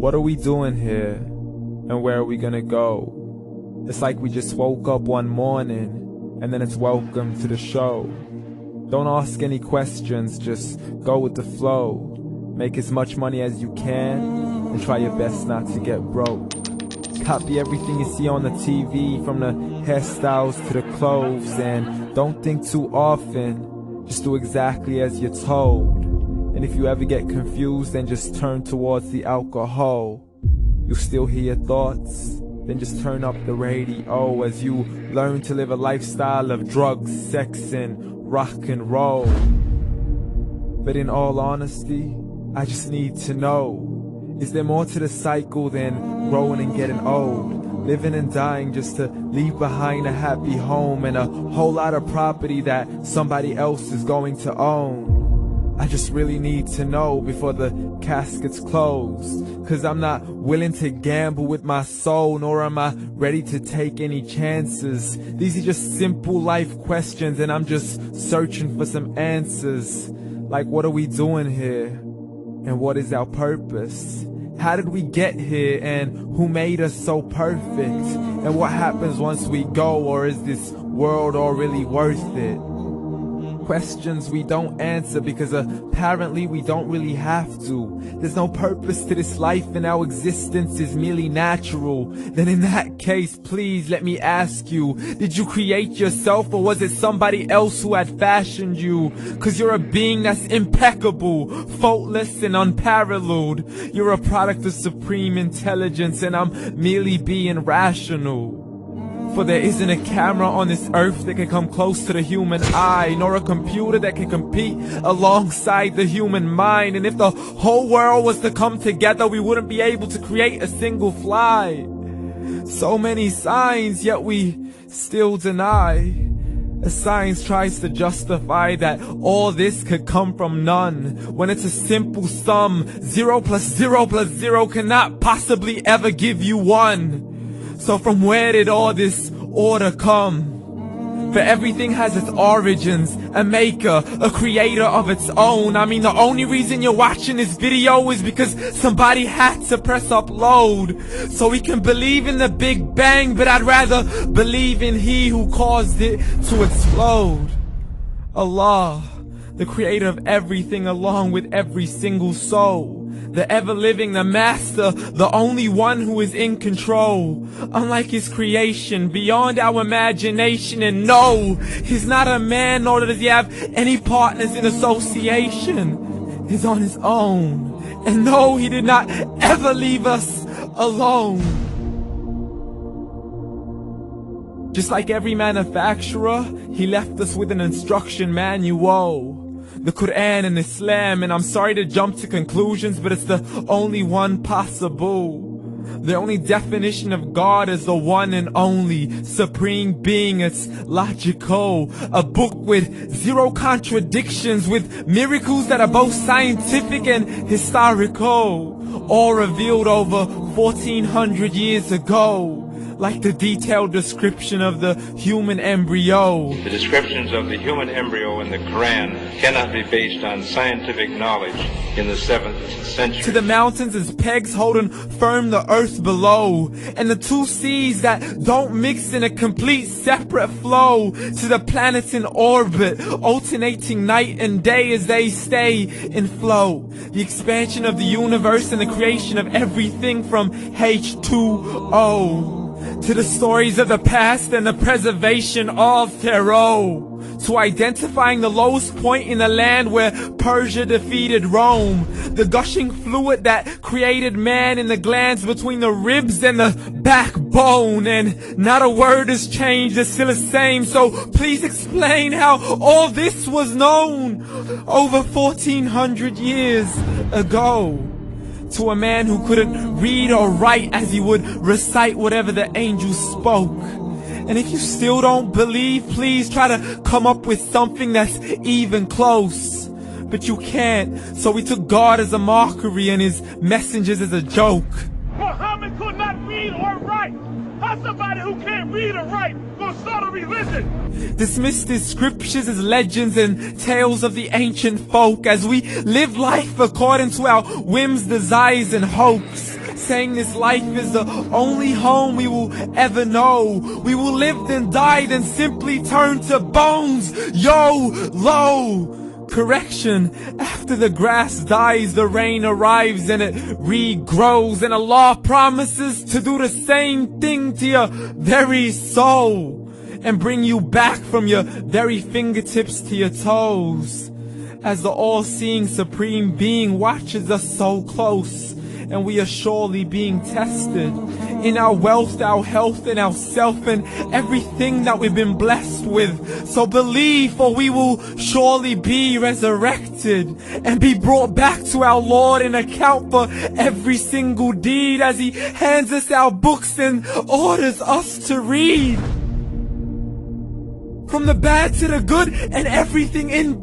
What are we doing here? And where are we gonna go? It's like we just woke up one morning, and then it's welcome to the show. Don't ask any questions, just go with the flow. Make as much money as you can, and try your best not to get broke. Copy everything you see on the TV, from the hairstyles to the clothes, and don't think too often, just do exactly as you're told. And if you ever get confused, then just turn towards the alcohol. You'll still hear your thoughts, then just turn up the radio as you learn to live a lifestyle of drugs, sex, and rock and roll. But in all honesty, I just need to know, is there more to the cycle than growing and getting old? Living and dying just to leave behind a happy home and a whole lot of property that somebody else is going to own. I just really need to know before the casket's closed, 'cause I'm not willing to gamble with my soul, nor am I ready to take any chances. These are just simple life questions, and I'm just searching for some answers. Like, what are we doing here? And what is our purpose? How did we get here, and who made us so perfect? And what happens once we go, or is this world all really worth it? Questions we don't answer because apparently we don't really have to. There's no purpose to this life and our existence is merely natural. Then in that case, please let me ask you, did you create yourself, or was it somebody else who had fashioned you? 'Cause you're a being that's impeccable, faultless and unparalleled. You're a product of supreme intelligence, and I'm merely being rational. For there isn't a camera on this earth that can come close to the human eye, nor a computer that can compete alongside the human mind. And if the whole world was to come together, we wouldn't be able to create a single fly. So many signs, yet we still deny. As science tries to justify that all this could come from none, when it's a simple sum. 0 plus 0 plus 0 cannot possibly ever give you 1. So from where did all this order come? For everything has its origins, a maker, a creator of its own. I mean, the only reason you're watching this video is because somebody had to press upload. So we can believe in the Big Bang, but I'd rather believe in He who caused it to explode. Allah, the creator of everything along with every single soul. The ever-living, the master, the only one who is in control. Unlike his creation, beyond our imagination. And no, he's not a man, nor does he have any partners in association. He's on his own. And no, he did not ever leave us alone. Just like every manufacturer, he left us with an instruction manual. The Quran and Islam, and I'm sorry to jump to conclusions, but it's the only one possible. The only definition of God is the one and only supreme being. It's logical, a book with 0 contradictions, with miracles that are both scientific and historical, all revealed over 1400 years ago. Like the detailed description of the human embryo. The descriptions of the human embryo in the Quran cannot be based on scientific knowledge in the 7th century. To the mountains as pegs holding firm the earth below, and the 2 seas that don't mix in a complete separate flow. To the planets in orbit, alternating night and day as they stay in flow. The expansion of the universe and the creation of everything from H2O. To the stories of the past and the preservation of Pharaoh. To identifying the lowest point in the land where Persia defeated Rome. The gushing fluid that created man in the glands between the ribs and the backbone. And not a word has changed, it's still the same. So please explain how all this was known over 1400 years ago. To a man who couldn't read or write as he would recite whatever the angels spoke. And if you still don't believe, please try to come up with something that's even close. But you can't, so we took God as a mockery and his messengers as a joke. Muhammad could not read or write. How somebody who can't read or write gonna start a religion? Dismissed his scriptures as legends and tales of the ancient folk, as we live life according to our whims, desires, and hopes. saying this life is the only home we will ever know. We will live then die then simply turn to bones. YOLO! Correction, after the grass dies, the rain arrives and it regrows, and Allah promises to do the same thing to your very soul and bring you back from your very fingertips to your toes, as the all-seeing supreme being watches us so close, and we are surely being tested in our wealth, our health, and our self, and everything that we've been blessed with. So believe, for we will surely be resurrected and be brought back to our Lord and account for every single deed, as He hands us our books and orders us to read. From the bad to the good and everything in between.